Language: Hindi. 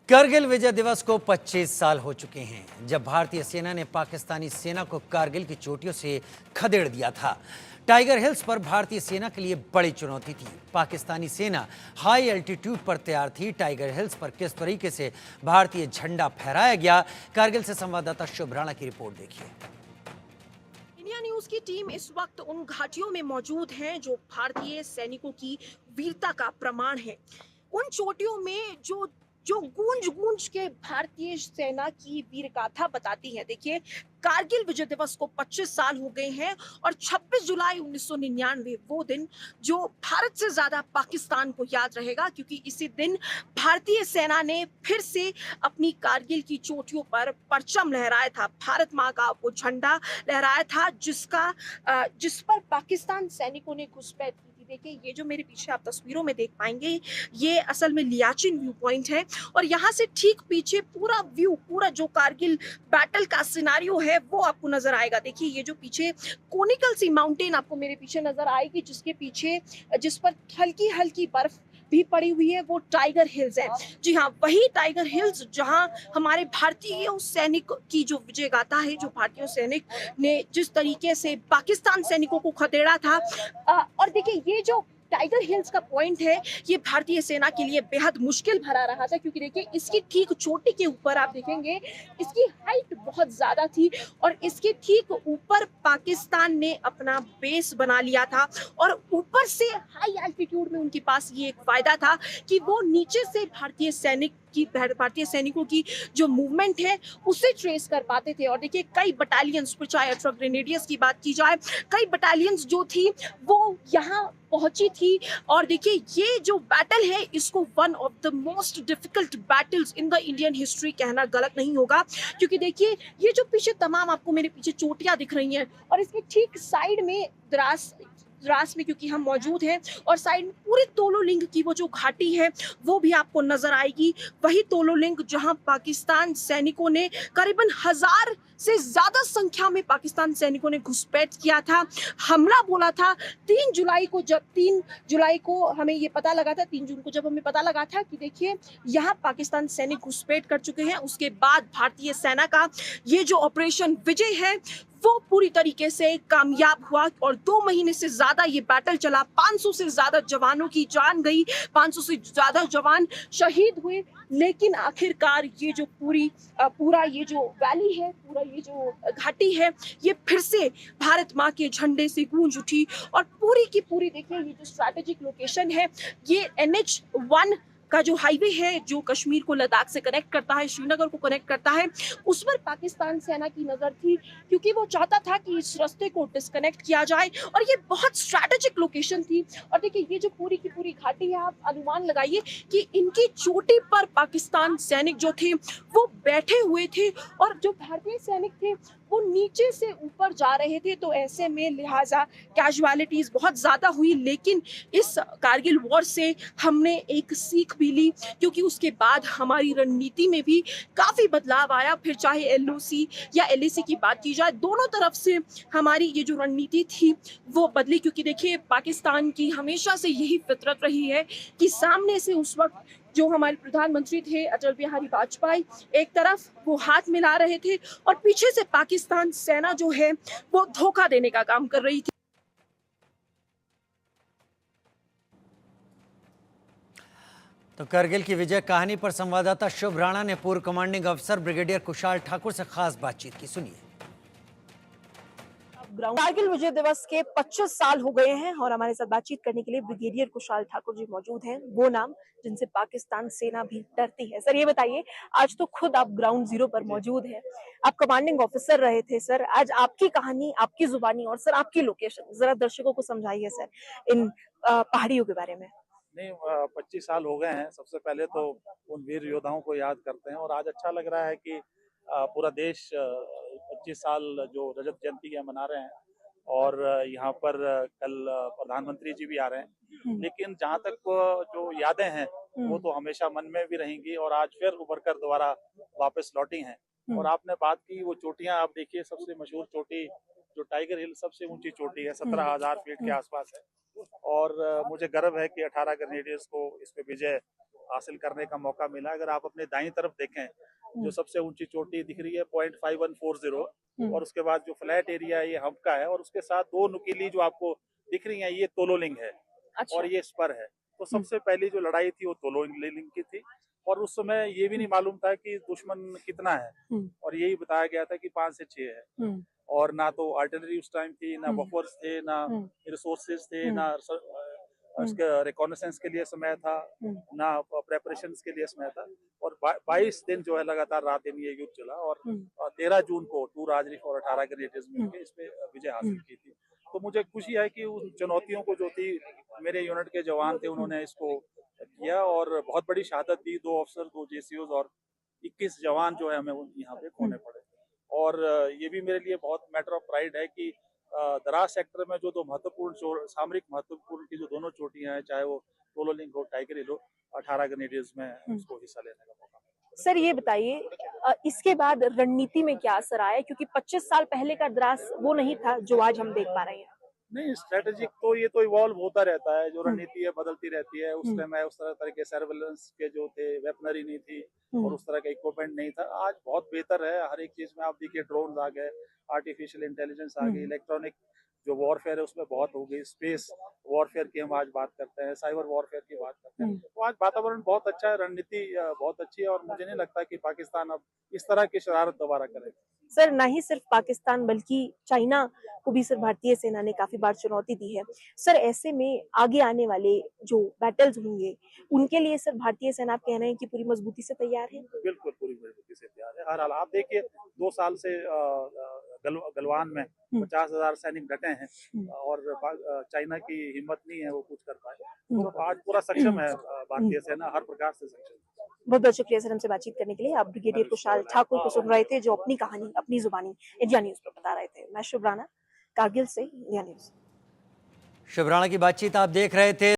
कारगिल विजय दिवस को 25 साल हो चुके हैं जब भारतीय सेना ने पाकिस्तानी सेना को कारगिल की चोटियों से खदेड़ दिया था। टाइगर हिल्स पर भारतीय सेना के लिए बड़ी चुनौती थी। पाकिस्तानी सेना हाई एल्टीट्यूड पर तैयार थी। टाइगर हिल्स पर किस तरीके से भारतीय झंडा फहराया गया, कारगिल से संवाददाता शुभ राणा की रिपोर्ट देखिए। इंडिया न्यूज की टीम इस वक्त उन घाटियों में मौजूद है जो भारतीय सैनिकों की वीरता का प्रमाण है। उन चोटियों में जो जो गूंज गूंज के भारतीय सेना की वीर गाथा बताती है। देखिए, कारगिल विजय दिवस को 25 साल हो गए हैं और 26 जुलाई 1999 वो दिन जो भारत से ज्यादा पाकिस्तान को याद रहेगा, क्योंकि इसी दिन भारतीय सेना ने फिर से अपनी कारगिल की चोटियों पर परचम लहराया था। भारत माँ का वो झंडा लहराया था जिस पर पाकिस्तान सैनिकों ने घुसपैठ की थी। देखिए, ये जो मेरे पीछे आप तस्वीरों में देख पाएंगे, ये असल में लियाचिन व्यू पॉइंट है और यहाँ से ठीक पीछे पूरा व्यू, पूरा जो कारगिल बैटल का सिनारियो है वो आपको नजर आएगा। देखिए, ये जो पीछे कोनिकल सी माउंटेन आपको मेरे पीछे नजर आएगी, जिस पर हल्की हल्की बर्फ भी पड़ी हुई है, वो टाइगर हिल्स है। जी हाँ, वही टाइगर हिल्स जहां हमारे भारतीय सैनिक की जो विजय गाथा है, जो भारतीय सैनिक ने जिस तरीके से पाकिस्तान सैनिकों को खदेड़ा था। और देखिए, ये जो टाइगर हिल्स का पॉइंट है, ये भारतीय सेना के लिए बेहद मुश्किल भरा रहा था, क्योंकि देखिए इसकी ठीक चोटी के ऊपर आप देखेंगे इसकी हाइट बहुत ज्यादा थी और इसके ठीक ऊपर पाकिस्तान ने अपना बेस बना लिया था। और ऊपर से हाई एल्टीट्यूड में उनके पास ये एक फायदा था कि वो नीचे से भारतीय सैनिकों की जो मूवमेंट है उसे ट्रेस कर पाते थे। और देखिए, कई बटालियंस, चाहे अल्ट्रा ग्रेनेडियर्स की बात की जाए, कई बटालियंस जो थी वो यहाँ पहुंची थी। और देखिए, ये जो बैटल है इसको one of the most difficult battles in the Indian history कहना गलत नहीं होगा, क्योंकि देखिए ये जो पीछे तमाम आपको मेरे पीछे चोटियां दिख रही हैं और इसके ठीक साइड में द्रास द्रास में क्योंकि हम मौजूद हैं, और साइड में पूरी तोलो लिंग की वो जो घाटी है वो भी आपको नजर आएगी। वही तोलो लिंग जहां पाकिस्तान सैनिकों ने करीबन 1000 से ज्यादा संख्या में पाकिस्तान सैनिकों ने घुसपैठ किया था, हमला बोला था। 3 जुलाई को हमें ये पता लगा था, 3 जून को जब हमें पता लगा था कि देखिए यहाँ पाकिस्तान सैनिक घुसपैठ कर चुके हैं, उसके बाद भारतीय सेना का ये जो ऑपरेशन विजय है वो पूरी तरीके से कामयाब हुआ और 2 महीने से ज्यादा ये बैटल चला। 500 से ज्यादा जवानों की जान गई, 500 से ज्यादा जवान शहीद हुए, लेकिन आखिरकार ये जो पूरा ये जो वैली है, पूरा ये जो घाटी है, ये फिर से भारत माँ के झंडे से गूंज उठी। और पूरी की पूरी देखिए, ये जो स्ट्रैटेजिक लोकेशन है, ये NH-1 का जो हाईवे है जो कश्मीर को लद्दाख से कनेक्ट करता है, श्रीनगर को कनेक्ट करता है, उस पर पाकिस्तान सेना की नजर थी, क्योंकि वो चाहता था कि इस रास्ते को डिस्कनेक्ट किया जाए और ये बहुत स्ट्रैटेजिक लोकेशन थी। और देखिए, ये जो पूरी की पूरी घाटी है, आप अनुमान लगाइए कि इनकी चोटी पर पाकिस्तान सैनिक जो थे वो बैठे हुए थे और जो भारतीय सैनिक थे वो नीचे से ऊपर जा रहे थे। तो ऐसे में लिहाजा कैजुअलिटीज बहुत ज्यादा हुई, लेकिन इस कारगिल वॉर से हमने एक सीख भी ली, क्योंकि उसके बाद हमारी रणनीति में भी काफी बदलाव आया। फिर चाहे LOC या LAC की बात की जाए, दोनों तरफ से हमारी ये जो रणनीति थी वो बदली, क्योंकि देखिए पाकिस्तान की हमेशा से यही फितरत रही है कि सामने से उस वक्त जो हमारे प्रधानमंत्री थे अटल बिहारी वाजपेयी, एक तरफ वो हाथ मिला रहे थे और पीछे से पाकिस्तान सेना जो है वो धोखा देने का काम कर रही थी। तो कारगिल की विजय कहानी पर संवाददाता शुभ राणा ने पूर्व कमांडिंग अफसर ब्रिगेडियर कुशाल ठाकुर से खास बातचीत की, सुनिए। कारगिल विजय दिवस के 25 साल हो गए हैं और हमारे साथ बातचीत करने के लिए ब्रिगेडियर कुशाल ठाकुर जी मौजूद हैं, वो नाम जिनसे पाकिस्तान सेना भी डरती है। सर, ये बताइए, आज तो खुद आप ग्राउंड जीरो पर मौजूद हैं, आप कमांडिंग ऑफिसर रहे थे। सर, आज आपकी कहानी, आपकी जुबानी और सर आपकी लोकेशन जरा दर्शकों को समझाइए सर इन पहाड़ियों के बारे में। नहीं, 25 साल हो गए हैं। सबसे पहले तो उन वीर योद्धाओं को याद करते हैं और आज अच्छा लग रहा है कि पूरा देश 25 साल जो रजत जयंती है मना रहे हैं और यहाँ पर कल प्रधानमंत्री जी भी आ रहे हैं। लेकिन जहाँ तक जो यादें हैं वो तो हमेशा मन में भी रहेंगी और आज फिर उभर कर दोबारा वापस लौटी हैं। और आपने बात की वो चोटियां, आप देखिए सबसे मशहूर चोटी जो टाइगर हिल सबसे ऊंची चोटी है, 17,000 फीट के आसपास है। और मुझे गर्व है कि 18 ग्रेनेडियर्स को इस पे विजय हासिल करने का मौका मिला। अगर आप अपने दाईं तरफ देखें, जो सबसे ऊंची चोटी दिख रही है 0.5140, और उसके बाद जो फ्लैट एरिया है ये हम्प का है, और उसके साथ दो नुकीली जो आपको दिख रही हैं ये तोलोलिंग है। अच्छा। और ये स्पर है। तो सबसे पहली जो लड़ाई थी वो तोलोलिंग की थी, और उस समय ये भी नहीं मालूम था कि दुश्मन कितना है, और यही बताया गया था कि 5 से 6 है। और ना तो आर्टिलरी उस टाइम थी, ना बफर्स थे, ना रिसोर्सेज थे, ना उसके रिकॉनेसेंस के लिए समय था, ना प्रेपरेशंस के लिए समय था। और 22 दिन जो है लगातार रात दिन ये युद्ध चला, और 13 जून को 2 राजरीफ और 18 ग्रेनेडियर्स मिलकर इसमें विजय हासिल की थी। तो मुझे खुशी है कि उन चुनौतियों को जो थी मेरे यूनिट के जवान थे उन्होंने इसको किया, और बहुत बड़ी शहादत दी। 2 अफसर, 2 जेसीओज और 21 जवान जो है हमें यहाँ पे खोने पड़े। और ये भी मेरे लिए बहुत मैटर ऑफ प्राइड है कि दराज सेक्टर में जो दो महत्वपूर्ण सामरिक महत्वपूर्ण की जो दोनों चोटियां हैं, चाहे वो तोलोलिंग हो, टाइगर हिल हो, 18 ग्रेनेडियर्स में उसको हिस्सा लेने का मौका मिला। सर ये बताइए, इसके बाद रणनीति में क्या असर आया, क्योंकि 25 साल पहले का द्रास वो नहीं था जो आज हम देख पा रहे हैं। नहीं, स्ट्रेटेजिक तो ये तो इवॉल्व होता रहता है, जो रणनीति है बदलती रहती है। उस टाइम उस तरह के सर्वेलेंस के जो थे वेपनरी नहीं थी, और उस तरह का इक्विपमेंट नहीं था। आज बहुत बेहतर है हर एक चीज में। आप देखिए ड्रोन आ गए, आर्टिफिशियल इंटेलिजेंस आ गई, इलेक्ट्रॉनिक जो वॉरफेयर है उसमें बहुत हो गई, स्पेस वॉरफेयर की हम आज बात करते हैं, साइबर वॉरफेयर की बात करते हैं। तो आज वातावरण बहुत अच्छा है, रणनीति बहुत अच्छी है, और मुझे नहीं लगता कि पाकिस्तान अब इस तरह की शरारत दोबारा करेगा। सर ना ही सिर्फ पाकिस्तान बल्कि चाइना को भी सर भारतीय सेना ने काफी बार चुनौती दी है। सर ऐसे में आगे आने वाले जो बैटल्स होंगे उनके लिए सर भारतीय सेना, आप कह रहे हैं कि पूरी मजबूती से तैयार है? बिल्कुल पूरी मजबूती से तैयार है। हर हाल आप देखिए 2 साल से गलवान में 50,000 सैनिक डटे हैं, और चाइना की हिम्मत नहीं है वो कुछ कर पाए। तो आज पूरा सक्षम है भारतीय सेना, हर प्रकार से सक्षम है। बहुत बहुत शुक्रिया सर हमसे बातचीत करने के लिए। आप ब्रिगेडियर कुशाल ठाकुर को सुन रहे थे, जो अपनी कहानी अपनी जुबानी इंडिया न्यूज पर बता रहे थे। मैं शुभ राणा, कारगिल से, इंडिया न्यूज। शुभ राणा की बातचीत आप देख रहे थे।